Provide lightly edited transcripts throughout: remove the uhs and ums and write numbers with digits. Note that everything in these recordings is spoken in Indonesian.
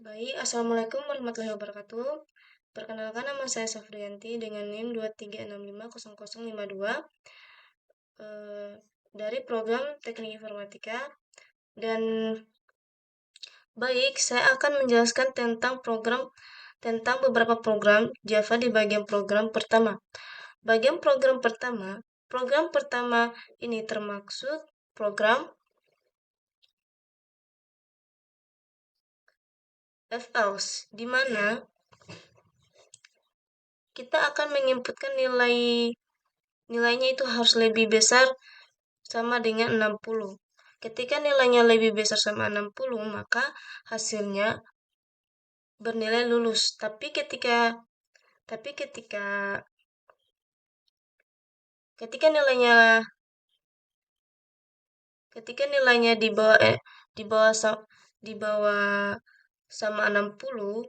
Baik, Assalamualaikum warahmatullahi wabarakatuh. Perkenalkan nama saya Safrianti dengan NIM 23650052 eh, dari program Teknik Informatika. Dan baik, saya akan menjelaskan tentang beberapa program Java di bagian program pertama. Program pertama ini termaksud program FLs, di mana kita akan menginputkan nilainya itu harus lebih besar sama dengan 60. Ketika nilainya lebih besar sama 60, maka hasilnya bernilai lulus. Tapi ketika nilainya di bawah di bawah di bawah sama 60,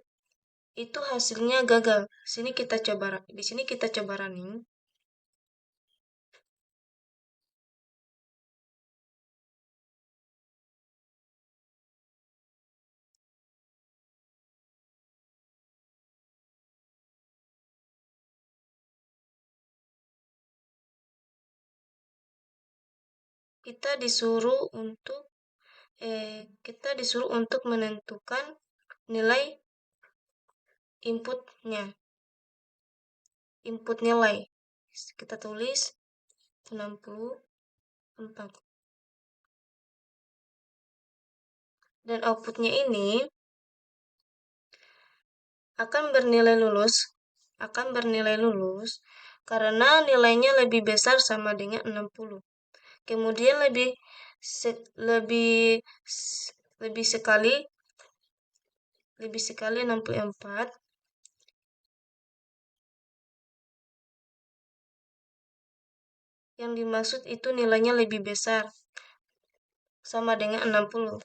itu hasilnya gagal. Di sini kita coba running. Kita disuruh untuk menentukan nilai inputnya, input nilai. Kita tulis 64. Dan outputnya ini akan bernilai lulus karena nilainya lebih besar sama dengan 60. Kemudian lebih lebih sekali 64. Yang dimaksud itu nilainya lebih besar sama dengan 60.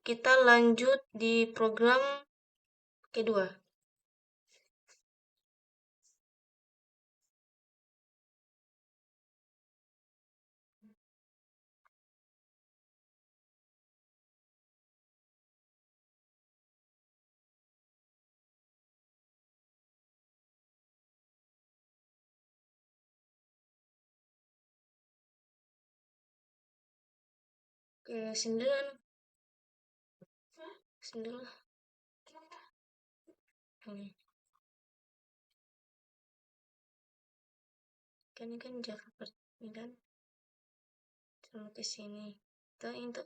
Kita lanjut di program kedua. Oke, sini kan Java ini kan sama ke sini. Itu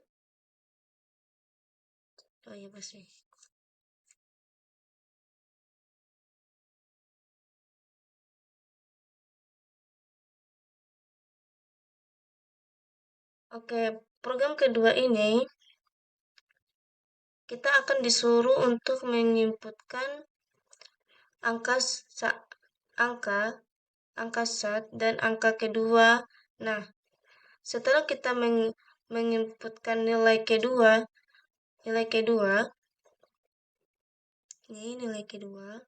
oh ya pasti. Oke, program kedua ini kita akan disuruh untuk menginputkan angka angka angka sat dan angka kedua. Nah, setelah kita menginputkan nilai kedua, ini nilai kedua.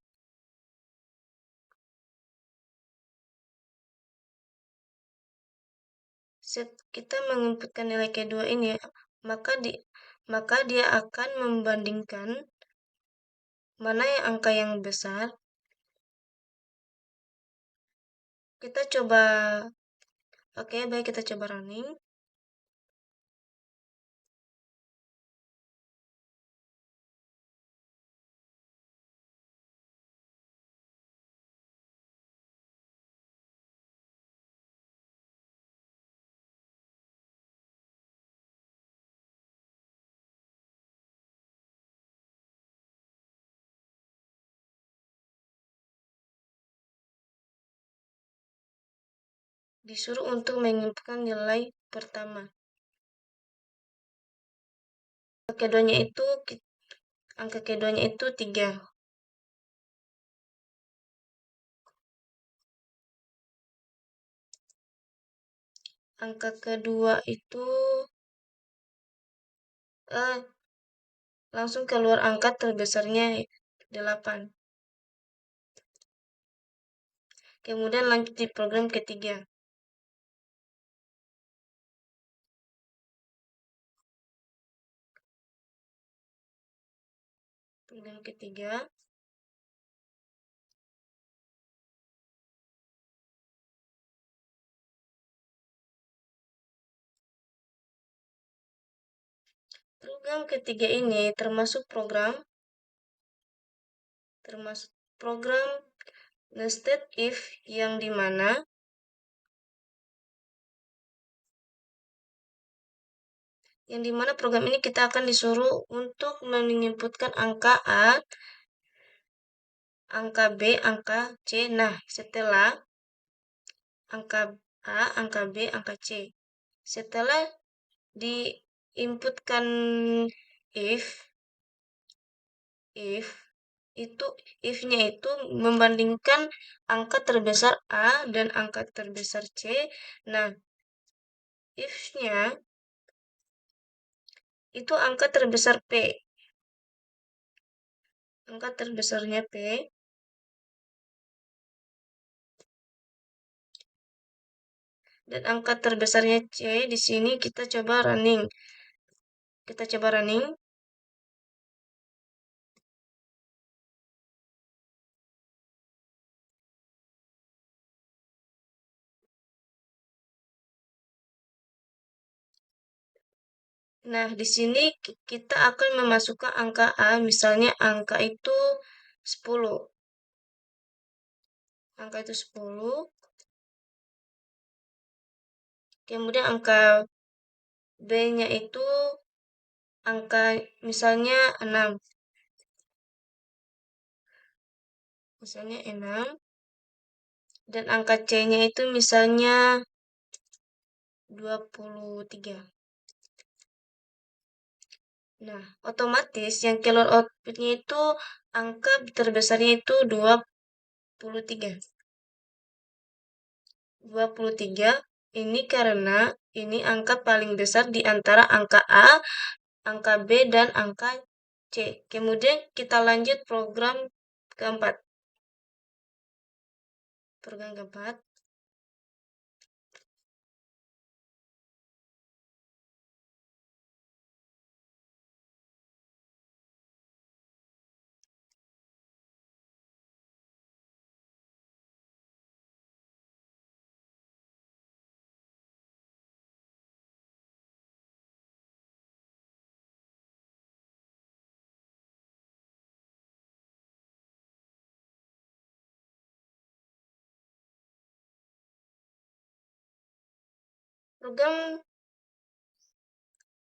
Kita menginputkan nilai kedua ini, maka dia akan membandingkan mana yang angka yang besar. Kita coba, oke, baik, kita coba running. Disuruh untuk menginputkan nilai pertama. Angka keduanya itu 3. Angka kedua itu langsung keluar angka terbesarnya 8. Kemudian lanjut di program ketiga. Program ketiga, ini termasuk program nested if yang dimana program ini kita akan disuruh untuk menginputkan angka A, angka B, angka C. Nah, setelah angka A, angka B, angka C. Setelah diinputkan if itu if-nya itu membandingkan angka terbesar A dan angka terbesar C. Nah, if-nya itu angka terbesar P. Angka terbesarnya P. Dan angka terbesarnya C di sini kita coba running. Nah, di sini kita akan memasukkan angka A, misalnya angka itu 10. Angka itu 10. Kemudian angka B-nya itu angka misalnya 6. Misalnya 6. Dan angka C-nya itu misalnya 23. Nah, otomatis yang keluar outputnya itu angka terbesarnya itu 23. 23 ini karena ini angka paling besar di antara angka A, angka B, dan angka C. Kemudian kita lanjut program keempat. Program keempat.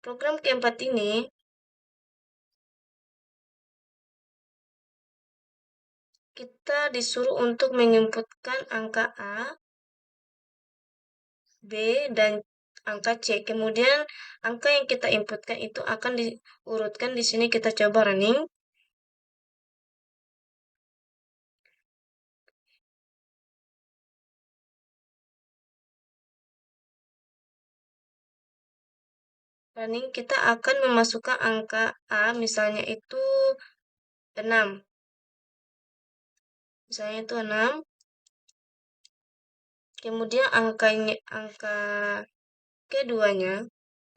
Program keempat ini kita disuruh untuk menginputkan angka A, B, dan angka C. Kemudian angka yang kita inputkan itu akan diurutkan di sini. Kita coba running. Kita akan memasukkan angka A, misalnya itu 6. Misalnya itu 6. Kemudian angka keduanya,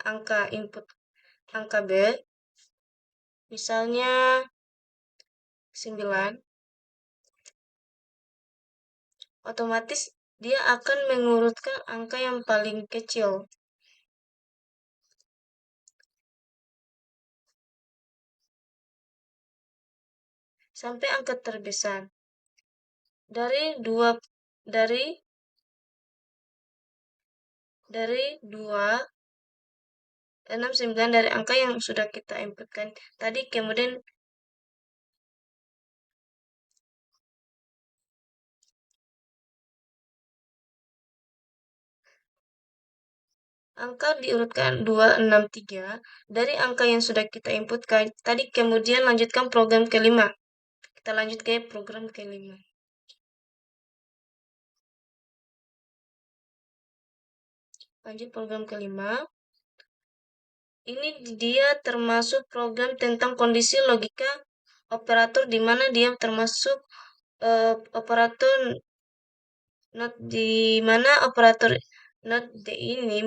angka input angka B, misalnya 9. Otomatis dia akan mengurutkan angka yang paling kecil sampai angka terbesar. Dari 2 6 9 dari angka yang sudah kita inputkan tadi. Kemudian angka diurutkan 2 6 3 dari angka yang sudah kita inputkan tadi. Kemudian lanjutkan program kelima. Kita lanjut ke program kelima. Lanjut program kelima. Ini dia termasuk program tentang kondisi logika operator, di mana dia termasuk operator not, di mana operator not D ini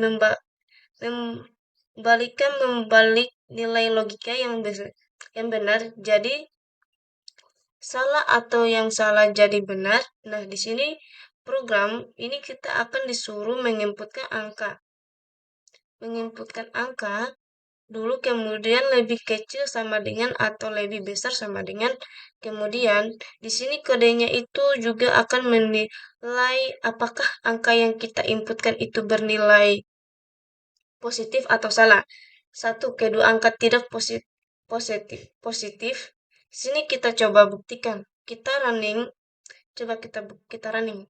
membalik nilai logika yang benar. Jadi salah atau yang salah jadi benar. Nah, di sini program ini kita akan disuruh menginputkan angka. Menginputkan angka dulu, kemudian lebih kecil sama dengan atau lebih besar sama dengan, kemudian di sini kodenya itu juga akan menilai apakah angka yang kita inputkan itu bernilai positif atau salah. Satu, kedua angka tidak positif. Sini kita coba buktikan. Kita running, coba kita running.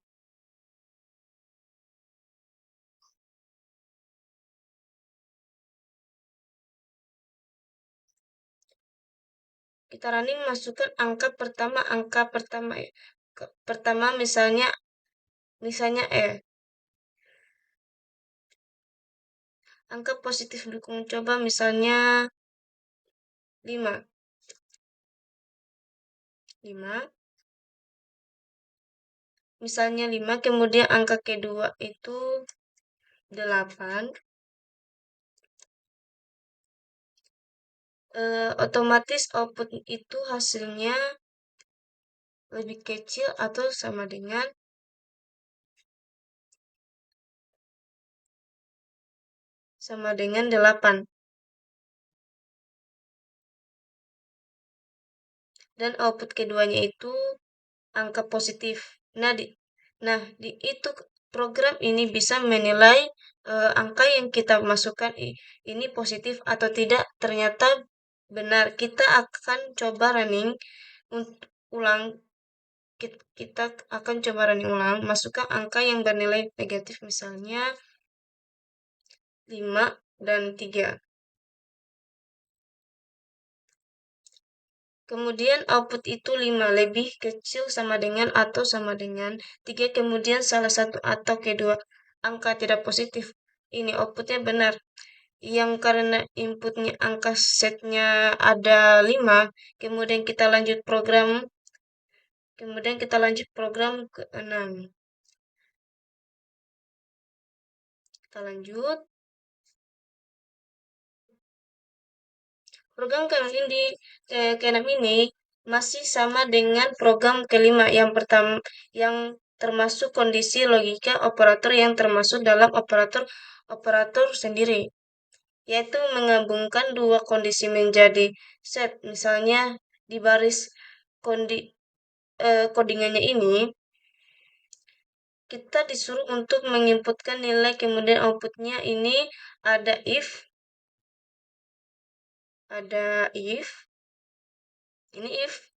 Kita running, masukkan angka pertama misalnya angka positif dukung coba misalnya 5. 5. Misalnya 5, kemudian angka kedua itu 8. Otomatis output itu hasilnya lebih kecil atau sama dengan 8. Dan output keduanya itu angka positif. Nah, di itu program ini bisa menilai angka yang kita masukkan ini positif atau tidak. Ternyata benar. Kita akan coba running ulang. Kita akan coba running ulang, masukkan angka yang bernilai negatif, misalnya 5 dan 3. Kemudian output itu 5 lebih kecil sama dengan atau sama dengan 3, kemudian salah satu atau kedua angka tidak positif. Ini outputnya benar. Yang karena inputnya angka setnya ada 5, kemudian kita lanjut program ke 6. Kita lanjut. Program ke-6 ini masih sama dengan program kelima yang pertama, yang termasuk kondisi logika operator yang termasuk dalam operator sendiri, yaitu menggabungkan dua kondisi menjadi set. Misalnya di baris codingannya ini kita disuruh untuk menginputkan nilai, kemudian outputnya ini ada if ini if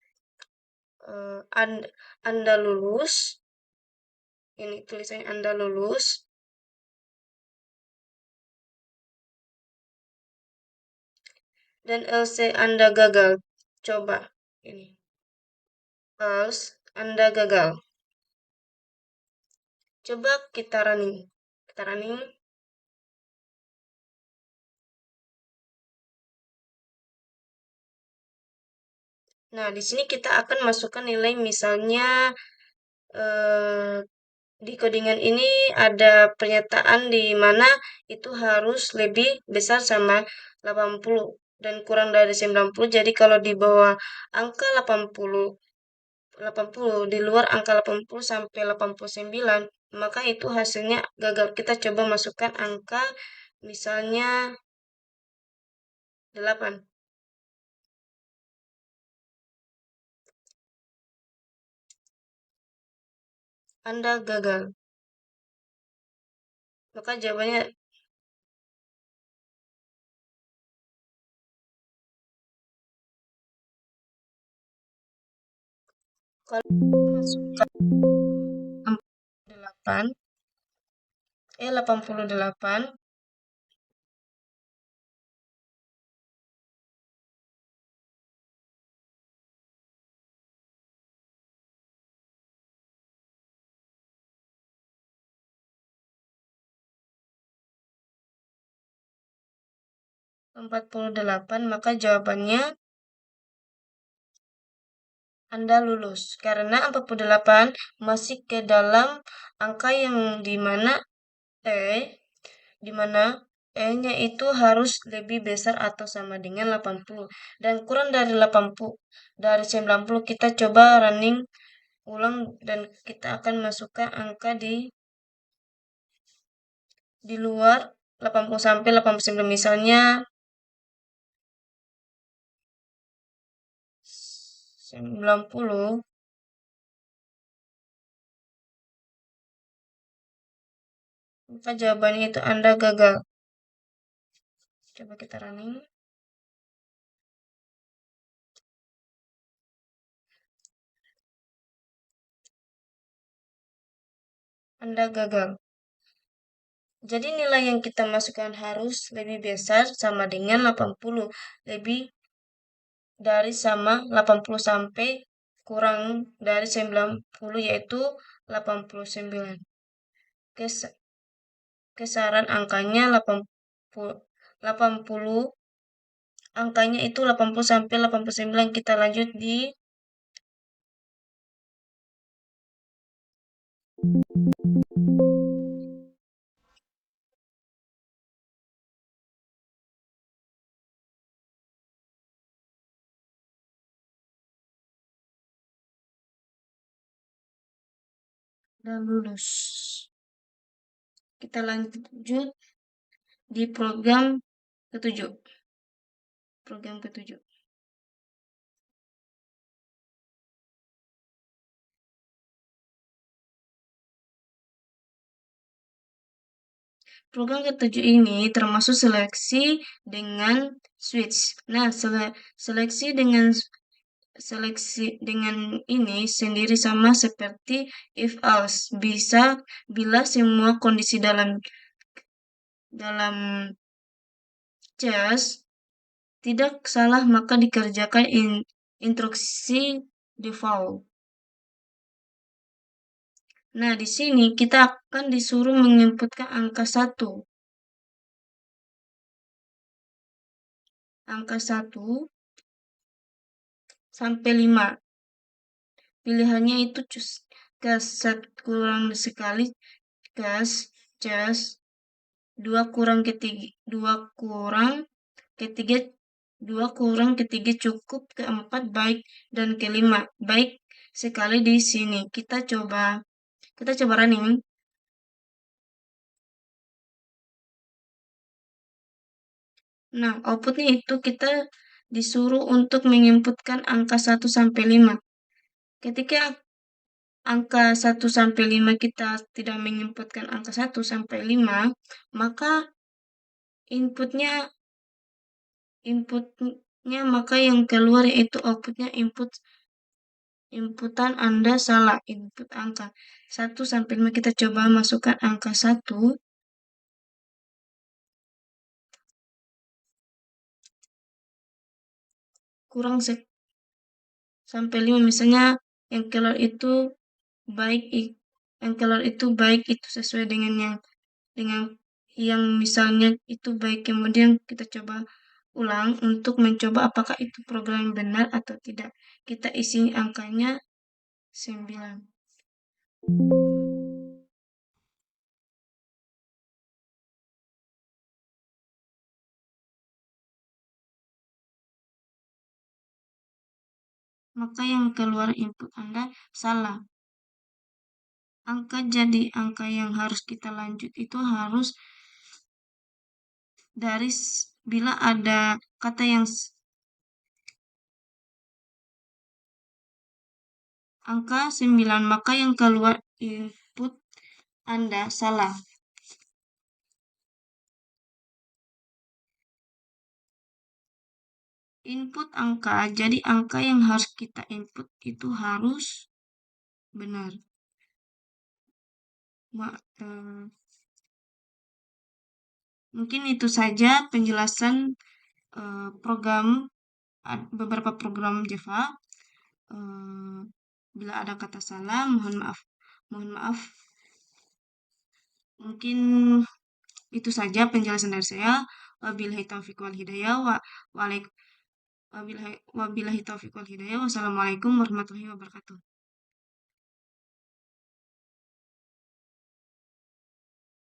Anda lulus, ini tulisannya Anda lulus, dan else Anda gagal. Coba ini, else Anda gagal. Coba kita running. Nah, di sini kita akan masukkan nilai, misalnya di codingan ini ada pernyataan di mana itu harus lebih besar sama 80 dan kurang dari 90. Jadi kalau di bawah angka 80 di luar angka 80 sampai 89, maka itu hasilnya gagal. Kita coba masukkan angka misalnya 8. Anda gagal. Maka jawabannya kalau masukkan 88 48, maka jawabannya Anda lulus. Karena 48 masih ke dalam angka yang di mana E-nya itu harus lebih besar atau sama dengan 80. Dan kurang dari 80, dari 90 kita coba running ulang dan kita akan masukkan angka di luar 80 sampai 89, misalnya 90, maka jawabannya itu Anda gagal. Coba kita running. Anda gagal. Jadi nilai yang kita masukkan harus lebih besar sama dengan 80. Lebih dari sama 80 sampai kurang dari 90 yaitu 89. Kes- Kisaran angkanya 80, angkanya itu 80 sampai 89. Kita lanjut di dan lulus. Kita lanjut di ketujuh. Program ketujuh. Program ketujuh ini termasuk seleksi dengan switch. Nah, seleksi dengan ini sendiri sama seperti if else. Bisa bila semua kondisi dalam cas tidak salah maka dikerjakan instruksi default. Nah, di sini kita akan disuruh menginputkan angka 1. Angka 1 sampai 5. Pilihannya itu gas kurang sekali, gas, cas, 2 kurang ketiga, 2 kurang ketiga, 2 kurang ketiga cukup, keempat baik, dan kelima baik sekali. Di sini kita coba running. Nah, outputnya itu kita disuruh untuk menginputkan angka 1 sampai 5. Ketika angka 1 sampai 5 kita tidak menginputkan angka 1 sampai 5, maka inputnya maka yang keluar yaitu outputnya inputan Anda salah, input angka 1 sampai 5. Kita coba masukkan angka 1 kurang sampai 5, misalnya yang keluar itu baik, itu sesuai dengan yang misalnya itu baik. Kemudian kita coba ulang untuk mencoba apakah itu program benar atau tidak. Kita isi angkanya 9. Maka yang keluar input Anda salah. Angka yang harus kita lanjut itu harus dari bila ada kata yang angka 9, maka yang keluar input Anda salah. Input angka, jadi angka yang harus kita input itu harus benar. Mungkin itu saja penjelasan beberapa program Java. Bila ada kata salah, mohon maaf. Mungkin itu saja penjelasan dari saya. Wabillahi taufiq wal hidayah. Wabillahi taufiq wal hidayah. Wassalamualaikum warahmatullahi wabarakatuh.